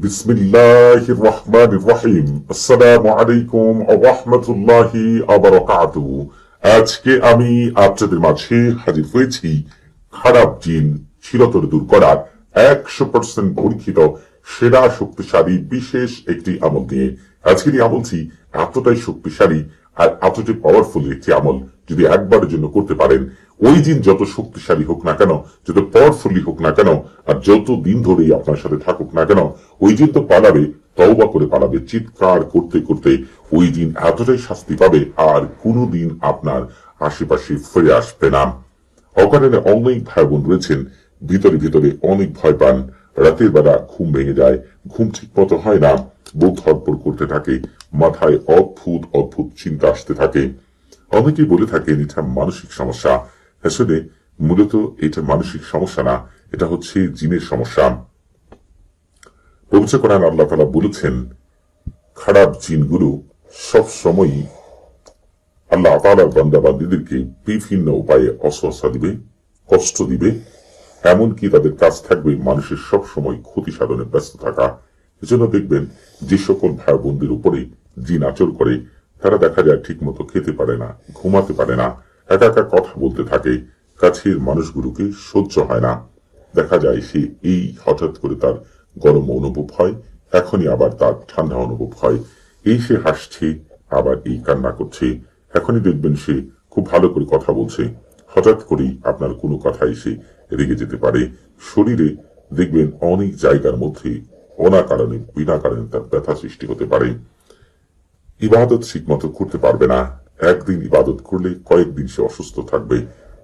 বিসমিল্লাহির রহমানির রহিম। আসসালামু আলাইকুম ওয়া রাহমাতুল্লাহি ওয়া বারাকাতুহু। আজকে আমি আপনাদের মাঝে হাজির হয়েছি খারাপ জিন চিরতরে দূর করার 100% পরীক্ষিত সেরা শক্তিশালী বিশেষ একটি আমল নিয়ে। আজকের এই আমলটি এতটাই শক্তিশালী আর এতটাই পাওয়ারফুল একটি আমল, যদি একবারের জন্য করতে পারেন, ওই জিন যত শক্তিশালী হোক না কেন, যত পাওয়ারফুলি হোক না কেন, আর যত দিন ধরেই আপনার সাথে থাকুক না কেন, ওই জিন তো পালাবে, তওবা করে পালাবে। চিৎকার করতে করতে ওই জিন এতটাই শাস্তি পাবে আর কোনোদিন আপনার আশেপাশে ফিরে আসবে না। অকারণে অনেক ভাই বোন রয়েছেন, ভিতরে ভিতরে অনেক ভয় পান, রাতের বেলা ঘুম ভেঙে যায়, ঘুম ঠিক মতো হয় না, বুক ধড়ফড় করতে থাকে, মাথায় অদ্ভুত অদ্ভুত চিন্তা আসতে থাকে। অনেকেই বলে থাকেন এটা মানসিক সমস্যা। আসলে মূলত এটা মানসিক সমস্যা না, এটা হচ্ছে জিনের সমস্যা। পবিত্র কোরআন আল্লাহ তাআলা বলেছেন, খারাপ জিনগুলো সব সময়ই আল্লাহ তাআলার বান্দা বান্দীদেরকে বিভিন্ন উপায়ে অসহসা দিবে, কষ্ট দিবে, এমনকি তাদের কাজ থাকবে মানুষের সব সময় ক্ষতি সাধনে ব্যস্ত থাকা। এজন্য দেখবেন যে সকল ভাই বোনদের উপরে জিন আচর করে, তারা দেখা যায় ঠিক মতো খেতে পারে না, ঘুমাতে পারে না, একা একা কথা বলতে থাকে, কাছের মানুষগুলোকে সহ্য হয় না। দেখা যায় সে এই হঠাৎ করে তার গরম অনুভব হয়, এখনই আবার তার ঠান্ডা অনুভব হয়, এই সে হাসছে আবার এই কান্না করছে, এখনই দেখবেন সে খুব ভালো করে কথা বলছে, হঠাৎ করেই আপনার কোনো কথাই সে রেগে যেতে পারে। শরীরে দেখবেন অনেক জায়গার মধ্যে অনাকারণে বিনা কারণে তার ব্যথা সৃষ্টি হতে পারে। ইবাদত ঠিক মতো করতে পারবে না, একদিন ইবাদত করলে কয়েকদিন সে অসুস্থ থাকবে,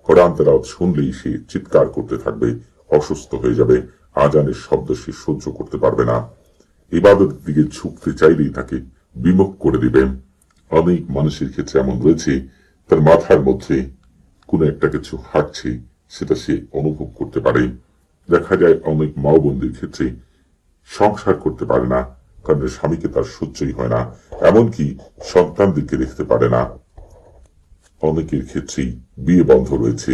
কোরআন তেলাওয়াত শুনলেই সে চিৎকার করতে থাকবে, অসুস্থ হয়ে যাবে, আজানের শব্দ সে সহ্য করতে পারবে না, ইবাদতের দিকে ঝুঁকতে চাইলেই তাকে বিমুখ করে দিবে। অনেক মানুষের ক্ষেত্রে এমন রয়েছে, তার মাথার মধ্যে কোনো একটা কিছু হাঁটছে, সেটা সে অনুভব করতে পারে। দেখা যায় অনেক মা বোনদের ক্ষেত্রে সংসার করতে পারে না, কারণ স্বামীকে তার সহ্যই হয় না, এমনকি সন্তানদেরকে দেখতে পারে না। অনেকের ক্ষেত্রেই বিয়ে বন্ধ রয়েছে,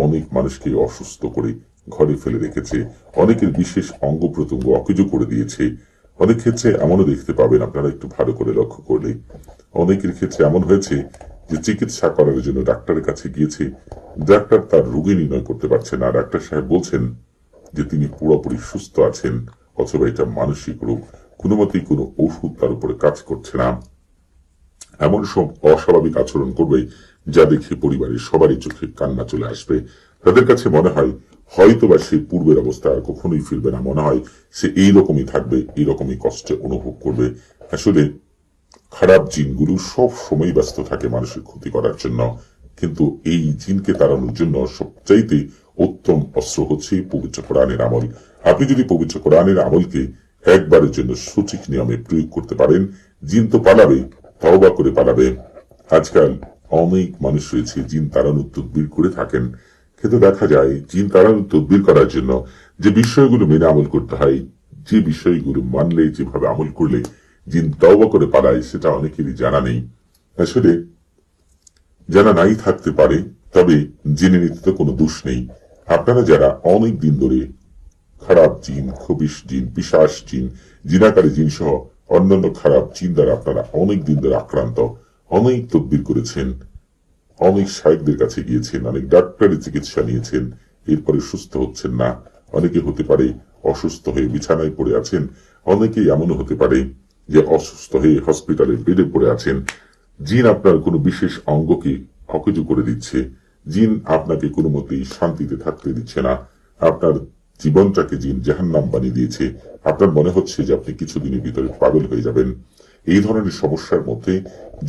অনেক মানুষকে অসুস্থ করে ঘরে ফেলে রেখেছে, অনেকের বিশেষ অঙ্গ প্রত্যঙ্গ অকেজো করে দিয়েছে। অনেক ক্ষেত্রে এমনও দেখতে পাবেন, আপনারা একটু ভালো করে লক্ষ্য করলে, অনেকের ক্ষেত্রে এমন হয়েছে যে চিকিৎসা করার জন্য ডাক্তারের কাছে গিয়েছে, ডাক্তার তার রোগী নির্ণয় করতে পারছে না, ডাক্তার সাহেব বলছেন যে তিনি পুরোপুরি সুস্থ আছেন, অথবা এটা মানসিক রোগ, কোনো মতেই কোনো ওষুধ তার উপরে কাজ করছে না। এমন সব অস্বাভাবিক আচরণ করবে যা দেখে পরিবারের সবারই চোখে কান্না চলে আসবে। তাদের কাছে মনে হয় হয়তোবা সে পূর্বের অবস্থা আর কখনোই ফিরবে না, মনে হয় সে এইরকমই থাকবে, এইরকমই কষ্টে অনুভব করবে। আসলে খারাপ জিনগুলো সব সময় ব্যস্ত থাকে মানুষের ক্ষতি করার জন্য, কিন্তু এই জিনকে তাড়ানোর জন্য সবচাইতে উত্তম অস্ত্র হচ্ছে পবিত্র কোরআনের আমল। আপনি যদি পবিত্র কোরআনের আমলকে একবারের জন্য সঠিক নিয়মে প্রয়োগ করতে পারেন, জিন তো পালাবে, তওবা করে পালাবে। আজকাল অনেক মানুষ রয়েছে জিন তাড়ানোর তদবির করে থাকেন, কিন্তু দেখা যায় জিন তাড়ানোর তদবির করার জন্য যে বিষয়গুলো মেনে আমল করতে হয়, যে বিষয়গুলো মানলে, যেভাবে আমল করলে জিন তওবা করে পালায়, সেটা অনেকেরই জানা নেই। আসলে জানা নাই থাকতে পারে, তবে জেনে নিতে তো কোনো দোষ নেই। আপনারা যারা অনেক দিন ধরে খারাপ জিন, খবিশ জিন, পিশাচ জিন, জিনাকারী জিন সহ অন্যান্য খারাপ জিন দ্বারা আপনারা অনেক দিন ধরে আক্রান্ত, অনেক তদবির করেছেন, অনেক শায়েখদের কাছে গিয়েছেন, অনেক ডাক্তারের চিকিৎসা নিয়েছেন, এরপরে সুস্থ হচ্ছেন না, অনেকে হতে পারে অসুস্থ হয়ে বিছানায় পড়ে আছেন, অনেকেই এমনও হতে পারে যে অসুস্থ হয়ে হসপিটালের বেডে পড়ে আছেন। জিন আপনার কোনো বিশেষ অঙ্গকে অকেজো করে দিচ্ছে, জিন আপনাকে কোনো মতেই শান্তিতে থাকতে দিচ্ছে না, আপনার জীবনটাকে জিন জাহান্নাম বানিয়ে দিয়েছে, আপনার মনে হচ্ছে যে আপনি কিছুদিনের ভিতরে পাগল হয়ে যাবেন। এই ধরনের সমস্যার মধ্যে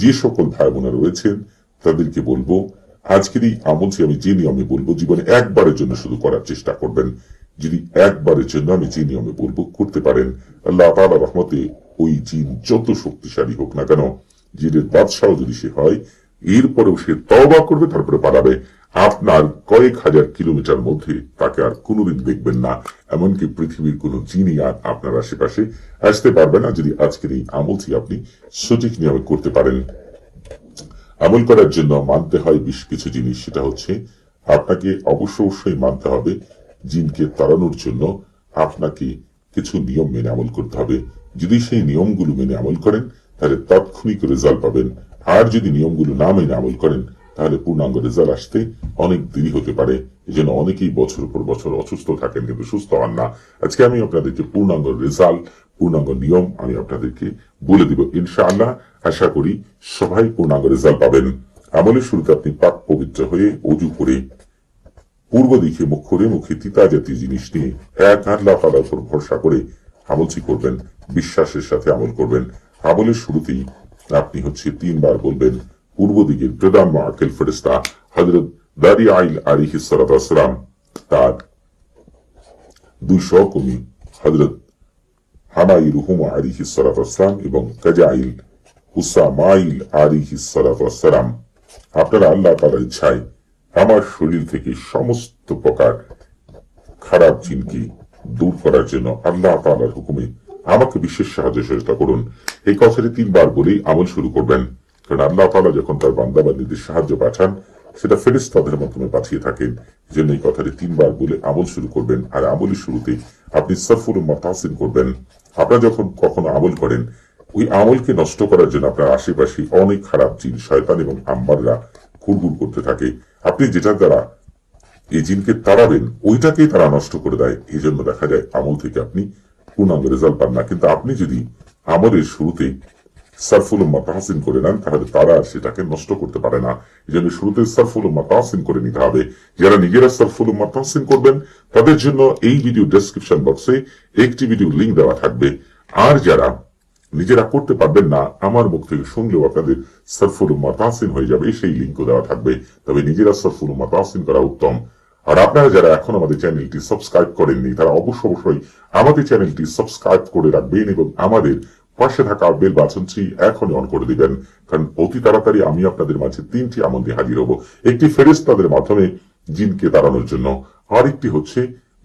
যে সকল ভাই বোনা রয়েছেন, তাদেরকে বলবো, আজকের এই আমলটি আমি যে নিয়মে বলবো, জীবনে একবারের জন্য শুধু করার চেষ্টা করবেন। যদি একবারের জন্য আমি যে নিয়মে বলবো করতে পারেন, আল্লাহ তাআলার রহমতে ওই জিন যত শক্তিশালী হোক না কেন, জিনের বাদশাহ যদি সে হয়, এরপরেও সে তওবা করবে, তারপরে পালাবে। আপনার কয়েক হাজার কিলোমিটার মধ্যে তাকে আর কোনোদিন দেখবেন না, এমনকি পৃথিবীর কোনো জিনই আর আপনার আশেপাশে আসতে পারবে না, যদি আজকের এই আমলটি আপনি সঠিক নিয়মে করতে পারেন। আমল করার জন্য মানতে হয় বেশ কিছু জিনিস, সেটা হচ্ছে আপনাকে অবশ্যই মানতে হবে জিনকে তাড়ানোর জন্য আপনাকে কিছু নিয়ম মেনে আমল করতে হবে। যদি সেই নিয়মগুলো মেনে আমল করেন তাহলে তাৎক্ষণিক রেজাল্ট পাবেন, আর যদি নিয়মগুলো না মেনে আমল করেন তাহলে পূর্ণাঙ্গ রেজাল্ট আসতে অনেক দেরি হতে পারে। এই জন্য অনেকেই বছর পর বছর অসুস্থ থাকেন কিন্তু সুস্থ হন না। আজকে আমি আপনাদেরকে পূর্ণাঙ্গ রেজাল্ট, পূর্ণাঙ্গ নিয়ম আমি আপনাদেরকে বলে দিব ইনশাআল্লাহ। আশা করি সবাই পূর্ণাঙ্গ রেজাল্ট পাবেন। আমলের শুরুতে আপনি পাক পবিত্র হয়ে অজু করে পূর্ব দিকে মুখ করে মুখে তিতা জাতীয় জিনিস নিয়ে এক আল্লাহ তাআলার উপর ভরসা করে আমলটি করবেন, বিশ্বাসের সাথে আমল করবেন। আমলের শুরুতেই আপনি 3 বার বলবেন পূর্ব দিকের প্রধান মুআক্কিল ফেরেশতা হযরত দারিয়াইল আলাইহিস সালাতু ওয়াস সালাম, তার 2 সহকর্মী হযরত হামাইরুহুম আলাইহিস সালাতু ওয়াস সালাম এবং কাজাইল উসামাইল আলাইহিস সালাতু ওয়াস সালাম। আপনারা আল্লাহ তাআলার ইচ্ছায় আমার শরীর থেকে সমস্ত প্রকার খারাপ জিনকে দূর করার জন্য আল্লাহ তাআলার হুকুমে আমাকে বিশেষ সাহায্য সহযোগিতা করুন। এই কথাটি 3 বার বলেই আমল শুরু করবেন। কারণ আল্লাহ তাআলা যখন তার বান্দা বান্দীদের সাহায্য পাঠান সেটা ফেরেশতাদের মাধ্যমে পাঠিয়ে থাকেন। এজন্য এই কথাটি 3 বার বলে আমল শুরু করবেন। আর আমলের শুরুতে আপনি সারফুল মাতাসিন করবেন। আপনারা যখন কখনো আমল করেন, ওই আমলকে নষ্ট করার জন্য আপনার আশেপাশে অনেক খারাপ জিন, শয়তান এবং আম্মাররা ঘুরঘুর করতে থাকে। আপনি যেটার দ্বারা এই জিনকে তাড়াবেন ওইটাকেই তারা নষ্ট করে দেয়। এই জন্য দেখা যায় আমল থেকে আপনি পূর্ণাঙ্গ রেজাল্ট পান না। কিন্তু আপনি যদি আমলের শুরুতে সারফুল মাতাহসিন করে নেন তাহলে তারা সেটাকে নষ্ট করতে পারে না। এই জন্য শুরুতে সারফুল মাতাহসিন করে নিতে হবে। যারা নিজেরা সারফুল মাতাহসিন করবেন তাদের জন্য এই ভিডিও ডেসক্রিপশন বক্সে একটি ভিডিও লিঙ্ক দেওয়া থাকবে। আর যারা নিজেরা করতে পারবেন না, আমার মুখ থেকে শুনলেও আপনাদের সারফুল মাতাহসিন হয়ে যাবে, সেই লিঙ্কও দেওয়া থাকবে। তবে নিজেরা সারফুল মাতাহসিন করা উত্তম। আর আপনারা যারা এখন আমাদের চ্যানেলটি সাবস্ক্রাইব করেননি তারা অবশ্যই আমাদের চ্যানেলটি সাবস্ক্রাইব করে রাখবেন এবং আমাদের পাশে থাকা বেল বাটনটি এখনই অন করে দিবেন। কারণ অতি তাড়াতাড়ি আমি আপনাদের মাঝে 3টি আমল নিয়ে হাজির হব। একটি ফেরেশতাদের মাধ্যমে জিনকে তাড়ানোর জন্য, আরেকটি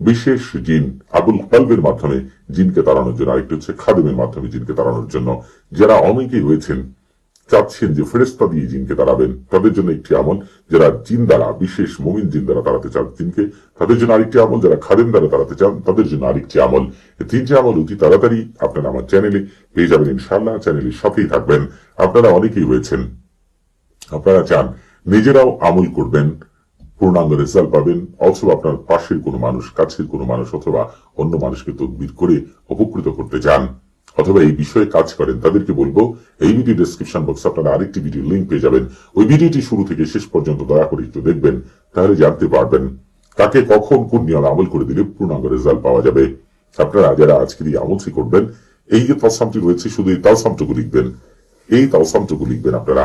বিশেষ জিন আবুল কলবের মাধ্যমে জিনকে তাড়ানোর জন্য, আরেকটি খাদেমের মাধ্যমে জিনকে তাড়ানোর জন্য। যারা অনেকেই রয়েছেন চাচ্ছেন যে ফেরেশতা দিয়ে জিনকে তাড়াবেন, তাদের জন্য একটি আমল। যারা জিন দ্বারা, বিশেষ মুমিন জিন দ্বারা তাড়াতে চান জিনকে, তাদের জন্য আরেকটি আমল। যারা খাদেম দ্বারা তাড়াতে চান তাদের জন্য আরেকটি আমল। এই 3টি আমল অতি তাড়াতাড়ি আপনারা আমার চ্যানেলে পেয়ে যাবেন ইনশাআল্লাহ। চ্যানেলের সাথেই থাকবেন। আপনারা অনেকেই রয়েছেন আপনারা চান নিজেরাও আমল করবেন, পূর্ণাঙ্গ রেজাল্ট পাবেন, অথবা আপনার পাশের কোনো মানুষ, কাছের কোনো মানুষ অথবা অন্য মানুষকে তদবির করে উপকৃত করতে চান, অথবা এই বিষয়ে কাজ করেন, তাদেরকে বলবো এই ভিডিও ডেসক্রিপশন বক্সে আপনারা আরেকটি ভিডিও লিঙ্ক পেয়ে যাবেন। ওই ভিডিওটি শুরু থেকে শেষ পর্যন্ত দয়া করে একটু দেখবেন, তাহলে জানতে পারবেন তাকে কখন কোন নিয়মে আমল করে দিলে পূর্ণাঙ্গ রেজাল্ট পাওয়া যাবে। আপনারা যারা আজকের এই আমলটি করবেন, এই যে তালসামটি রয়েছে শুধু এই তালসামটুকু লিখবেন, এই তালসামটুকু লিখবেন। আপনারা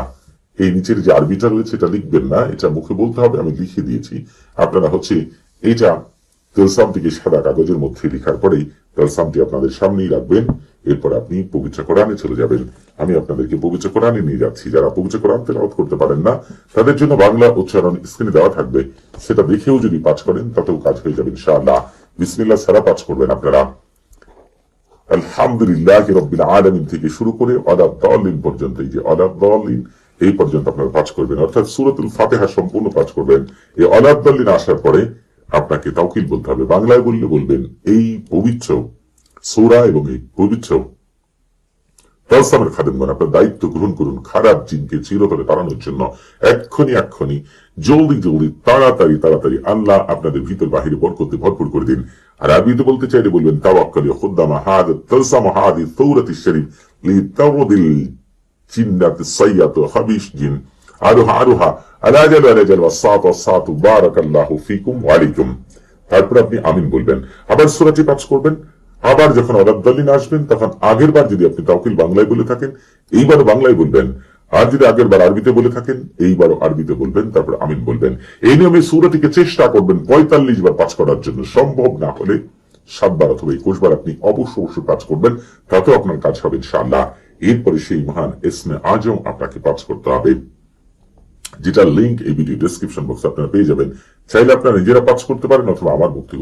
এই নিচের যে আরবিটা রয়েছে এটা লিখবেন না, এটা মুখে বলতে হবে, আমি লিখে দিয়েছি। আপনারা এইটা তালসামটিকে সাদা কাগজের মধ্যে লেখার পরেই তালসামটি আপনাদের সামনেই রাখবেন। এরপর আপনি পবিত্র কোরআনে চলে যাবেন। আমি আপনাদেরকে পবিত্র কোরআনে নিয়ে যাচ্ছি। যারা পবিত্র কোরআন তেলাওয়াত করতে পারেন না তাদের জন্য বাংলা উচ্চারণ স্ক্রিনে দেওয়া থাকবে, সেটা দেখেও যদি পাঠ করেন তাতেও কাজ হয়ে যাবে ইনশাআল্লাহ। বিসমিল্লাহ ছাড়া পাঠ করবেন আপনারা। আলহামদুলিল্লাহি রাব্বিল আলামিন থেকে শুরু করে ওয়ালাদ-দাল্লিন পর্যন্ত, এই যে ওয়ালাদ-দাল্লিন এই পর্যন্ত আপনারা পাঠ করবেন, অর্থাৎ সূরাতুল ফাতিহা সম্পূর্ণ পাঠ করবেন। এই ওয়ালাদ-দাল্লিন আসার পরে আপনাকে তাওকিল বলতে হবে। বাংলায় বললে বলবেন এই পবিত্র সূরা এবং এই পবিত্র তালসামের খাদেমগণ আপনার দায়িত্ব গ্রহণ করুন খারাপ জিনকে চিরতরে তাড়ানোর জন্য। এক্ষুনি জলদি তাড়াতাড়ি আল্লাহ আপনাদের ভিতর বাহিরে বরকতে ভরপুর করে দিন। আর আরবিতে বলতে চাইলে বলবেন তাওয়াক্কাল খুদ্দামা হাদা তালসাম হাদি সূরাতিশ শরীফ লিতাওদিল জিন্নাত সাইয়াত হাবিশ জিন আরুহা আলাজাল ওয়াসাত বারাকাল্লাহু ফিকুম ওয়া আলাইকুম। তারপর আপনি আমিন বলবেন। আবার সূরাটি পাঠ করবেন। আবার যখন ওয়ালাদ-দাল্লিন আসবেন তখন আগের বার যদি আপনি তাওকিল বাংলায় বলে থাকেন এইবারও বাংলায় বলবেন, আর যদি আগের বার আরবিতে বলে থাকেন এইবারও আরবিতে বলবেন, তারপর আমিন বলবেন। এই নিয়মে সূরাটিকে চেষ্টা করবেন 45 বার পাঠ করার জন্য। সম্ভব না হলে 7 বার অথবা 21 বার আপনি অবশ্যই পাঠ করবেন, তাতেও আপনার কাজ হবে ইনশাআল্লাহ। এরপরে সেই মহান ইসমে আজম আপনাকে পাঠ করতে হবে, যেটা লিঙ্ক এই ভিডিও ডেসক্রিপশন বক্সে আপনারা পেয়ে যাবেন। চাইলে আপনারা নিজেরা পাঠ করতে পারেন অথবা আমার মুখ থেকে